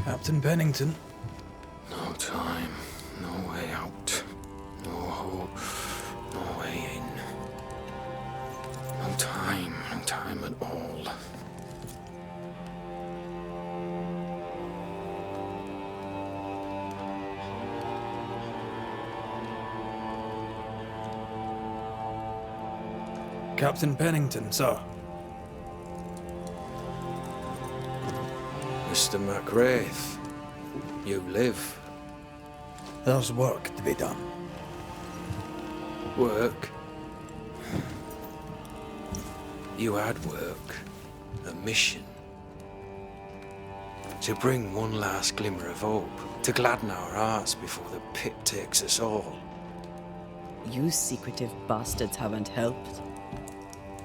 Captain Pennington. No time, no way out. No hope, no way in. No time at all. Captain Pennington, sir. Mr. McWraith, you live. There's work to be done. Work? You had work. A mission. To bring one last glimmer of hope. To gladden our hearts before the pit takes us all. You secretive bastards haven't helped.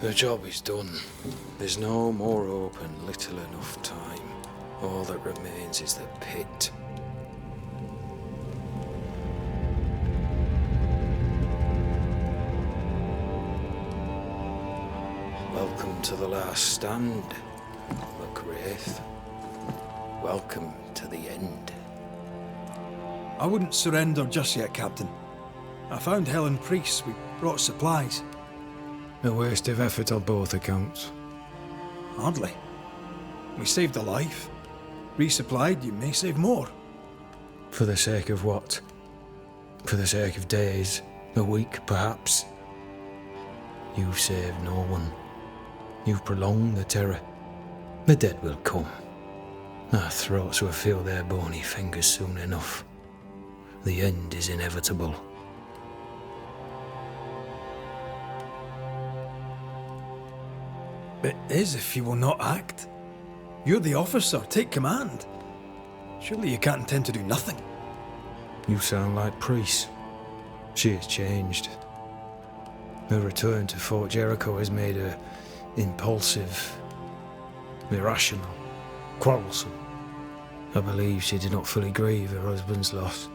The job is done. There's no more hope and little enough time. All that remains is the pit. Welcome to the last stand, McWraith. Welcome to the end. I wouldn't surrender just yet, Captain. I found Helen Priest. We brought supplies. A waste of effort on both accounts. Hardly. We saved a life. Resupplied, you may save more. For the sake of what? For the sake of days, a week perhaps? You've saved no one. You've prolonged the terror. The dead will come. Our throats will feel their bony fingers soon enough. The end is inevitable. It is if you will not act. You're the officer, take command. Surely you can't intend to do nothing. You sound like Priest. She has changed. Her return to Fort Jericho has made her impulsive, irrational, quarrelsome. I believe she did not fully grieve her husband's loss.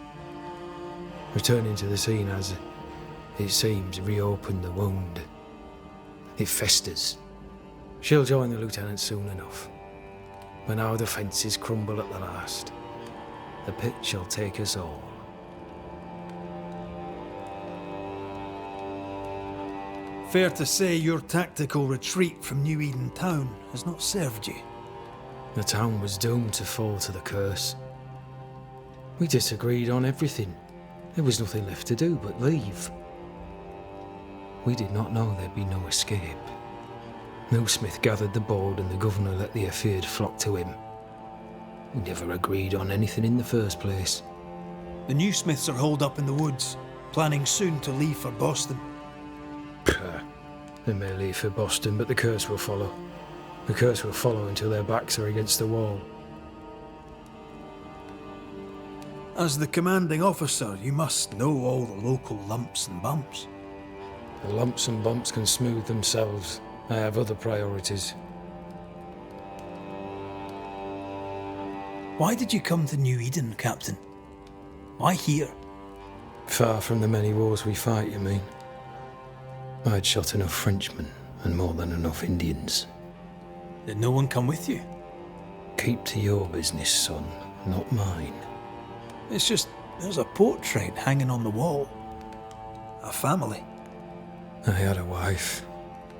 Returning to the scene has, it seems, reopened the wound. It festers. She'll join the lieutenant soon enough. When our defences crumble at the last, the pit shall take us all. Fair to say your tactical retreat from New Eden town has not served you. The town was doomed to fall to the curse. We disagreed on everything. There was nothing left to do but leave. We did not know there'd be no escape. No Smith gathered the board and the governor let the affair flock to him. We never agreed on anything in the first place. The new Smiths are holed up in the woods, planning soon to leave for Boston. They may leave for Boston, but the curse will follow. The curse will follow until their backs are against the wall. As the commanding officer, you must know all the local lumps and bumps. The lumps and bumps can smooth themselves. I have other priorities. Why did you come to New Eden, Captain? Why here? Far from the many wars we fight, you mean? I'd shot enough Frenchmen and more than enough Indians. Did no one come with you? Keep to your business, son, not mine. It's just, there's a portrait hanging on the wall. A family. I had a wife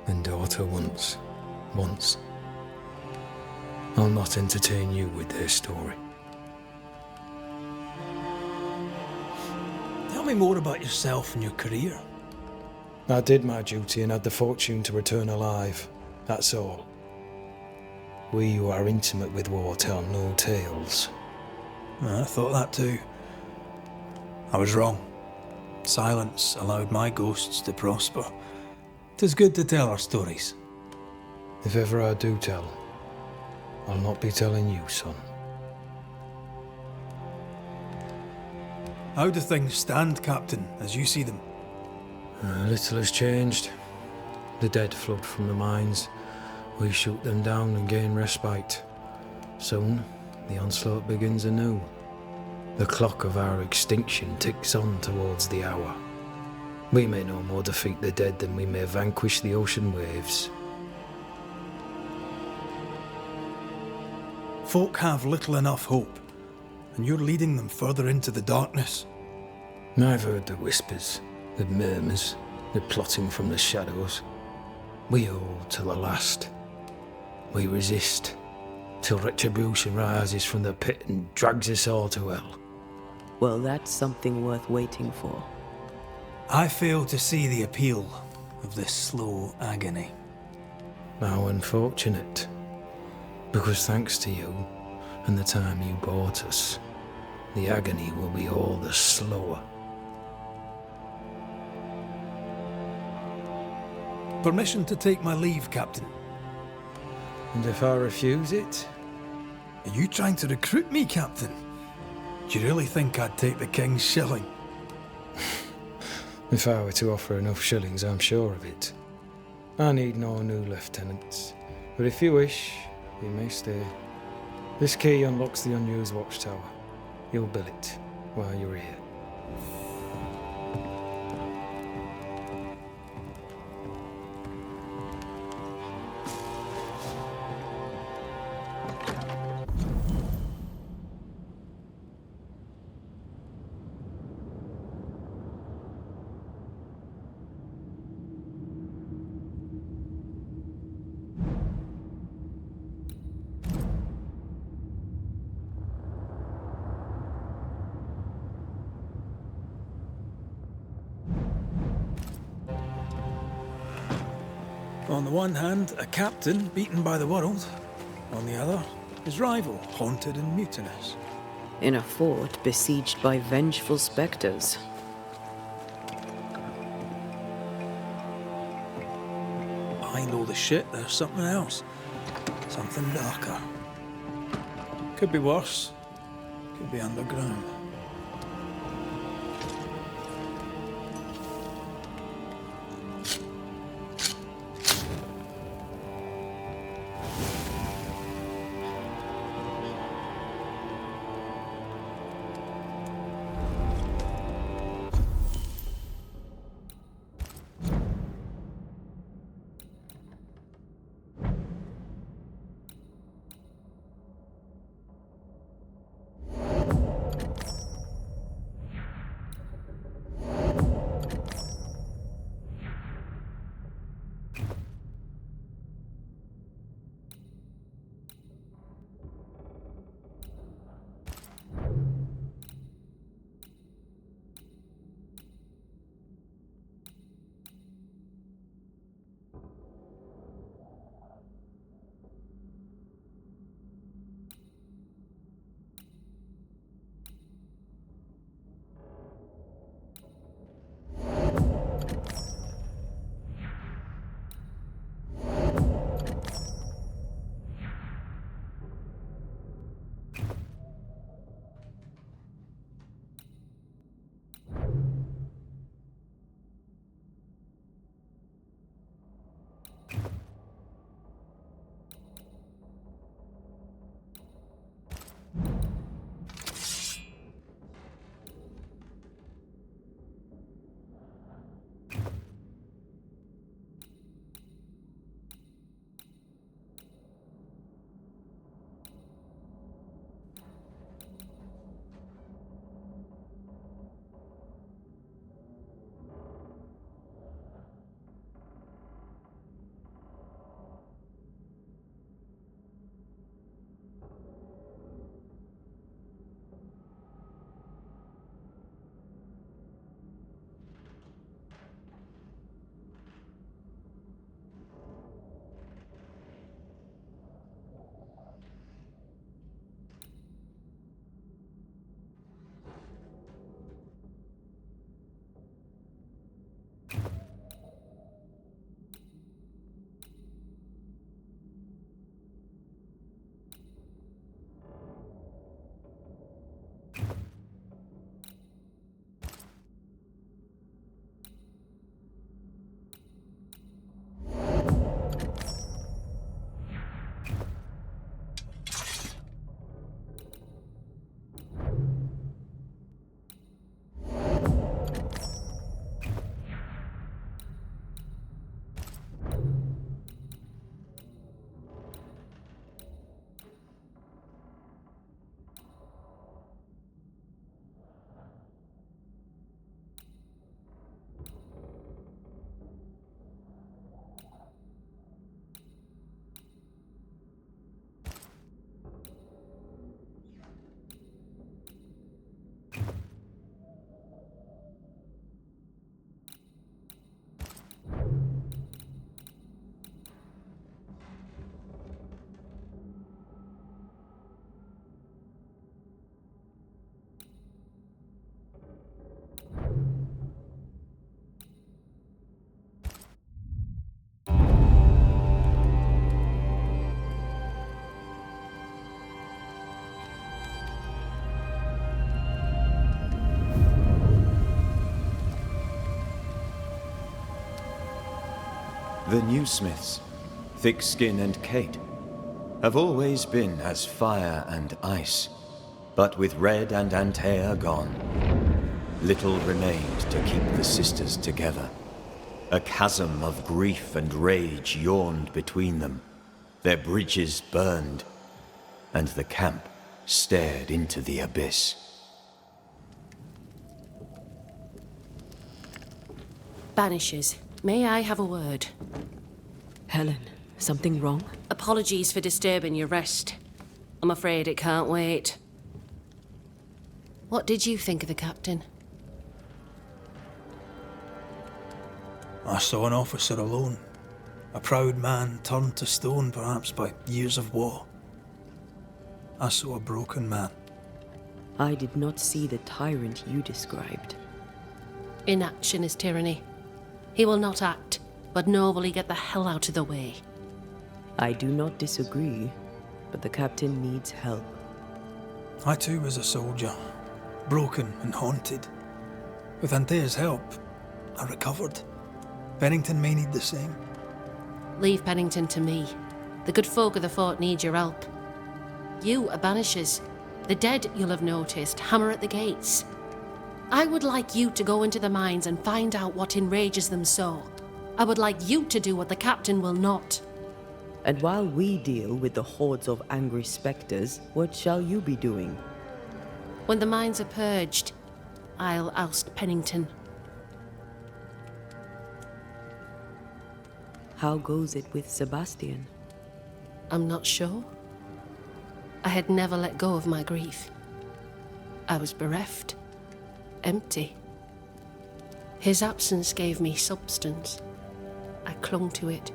and daughter once. I'll not entertain you with their story. Tell me more about yourself and your career. I did my duty and had the fortune to return alive. That's all. We who are intimate with war tell no tales. I thought that too. I was wrong. Silence allowed my ghosts to prosper. 'Tis good to tell our stories. If ever I do tell, I'll not be telling you, son. How do things stand, Captain, as you see them? Little has changed. The dead flood from the mines. We shoot them down and gain respite. Soon, the onslaught begins anew. The clock of our extinction ticks on towards the hour. We may no more defeat the dead than we may vanquish the ocean waves. Folk have little enough hope. and you're leading them further into the darkness. I've heard the whispers, the murmurs, the plotting from the shadows. We hold till the last. We resist, till retribution rises from the pit and drags us all to hell. Well, that's something worth waiting for. I fail to see the appeal of this slow agony. How unfortunate. Because thanks to you, and the time you bought us, the agony will be all the slower. Permission to take my leave, Captain. And if I refuse it? Are you trying to recruit me, Captain? Do you really think I'd take the King's shilling? If I were to offer enough shillings, I'm sure of it. I need no new lieutenants, but if you wish, you may stay. This key unlocks the unused watchtower. You'll bill it while you're here. On the one hand, a captain beaten by the world. On the other, his rival, haunted and mutinous. In a fort besieged by vengeful specters. Behind all the shit, there's something else. Something darker. Could be worse. Could be underground. The new smiths, Thickskin and Kate, have always been as fire and ice. But with Red and Antea gone, little remained to keep the sisters together. A chasm of grief and rage yawned between them. Their bridges burned, and the camp stared into the abyss. Banishers, may I have a word? Helen, something wrong? Apologies for disturbing your rest. I'm afraid it can't wait. What did you think of the captain? I saw an officer alone. A proud man turned to stone, perhaps by years of war. I saw a broken man. I did not see the tyrant you described. Inaction is tyranny. He will not act, but nor will he get the hell out of the way. I do not disagree, but the captain needs help. I too was a soldier, broken and haunted. With Antea's help, I recovered. Pennington may need the same. Leave Pennington to me. The good folk of the fort need your help. You are Banishers. The dead, you'll have noticed, hammer at the gates. I would like you to go into the mines and find out what enrages them so. I would like you to do what the captain will not. And while we deal with the hordes of angry spectres, what shall you be doing? When the mines are purged, I'll oust Pennington. How goes it with Sebastian? I'm not sure. I had never let go of my grief. I was bereft, empty. His absence gave me substance. I clung to it.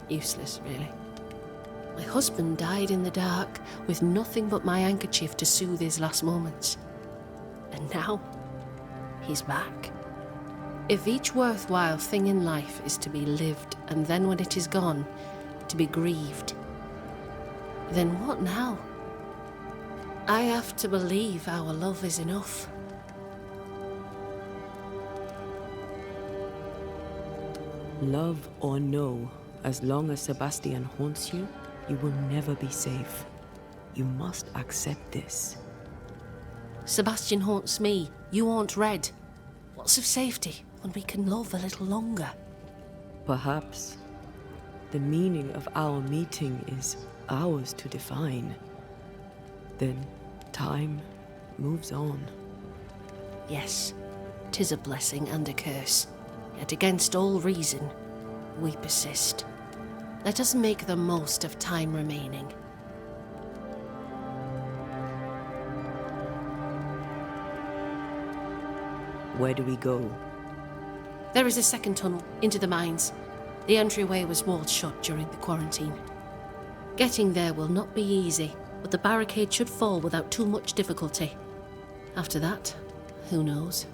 Useless, really. My husband died in the dark with nothing but my handkerchief to soothe his last moments. And now, he's back. If each worthwhile thing in life is to be lived, and then when it is gone, to be grieved, then what now? I have to believe our love is enough. Love or no, as long as Sebastian haunts you, you will never be safe. You must accept this. Sebastian haunts me, you haunt Red. What's of safety when we can love a little longer? Perhaps the meaning of our meeting is ours to define. Then time moves on. Yes, 'tis a blessing and a curse. Yet against all reason, we persist. Let us make the most of time remaining. Where do we go? There is a second tunnel into the mines. The entryway was walled shut during the quarantine. Getting there will not be easy, but the barricade should fall without too much difficulty. After that, who knows?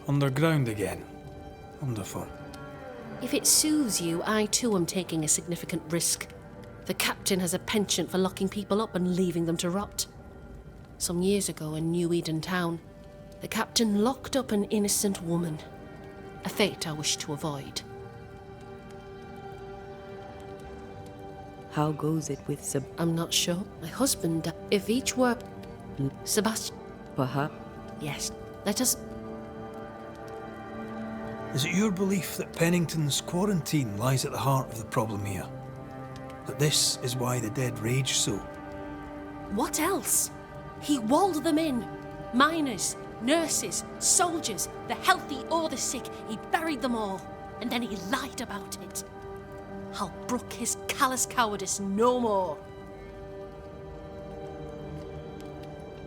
Underground again. Wonderful. If it soothes you, I too am taking a significant risk. The captain has a penchant for locking people up and leaving them to rot. Some years ago in New Eden Town, the captain locked up an innocent woman. A fate I wish to avoid. How goes it with I'm not sure. My husband, if each were... Sebastian... Perhaps. Yes, let us... Is it your belief that Pennington's quarantine lies at the heart of the problem here? That this is why the dead rage so? What else? He walled them in. Miners, nurses, soldiers, the healthy or the sick. He buried them all. And then he lied about it. I'll brook his callous cowardice no more.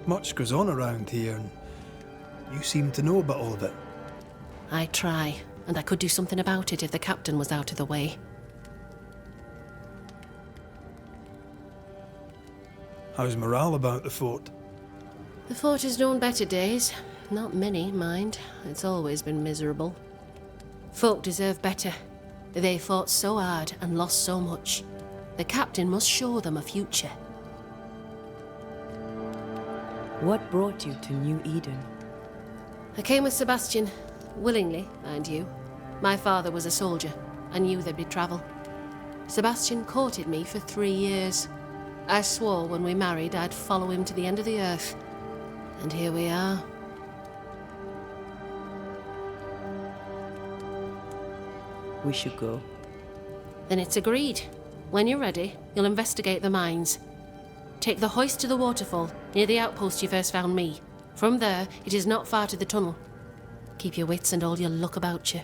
Much goes on around here, and you seem to know about all of it. I try, and I could do something about it if the captain was out of the way. How's morale about the fort? The fort has known better days. Not many, mind. It's always been miserable. Folk deserve better. They fought so hard and lost so much. The captain must show them a future. What brought you to New Eden? I came with Sebastian. Willingly, mind you. My father was a soldier. I knew there'd be travel. Sebastian courted me for 3 years. I swore when we married I'd follow him to the end of the earth. And here we are. We should go. Then it's agreed. When you're ready, you'll investigate the mines. Take the hoist to the waterfall, near the outpost you first found me. From there, it is not far to the tunnel. Keep your wits and all your luck about you.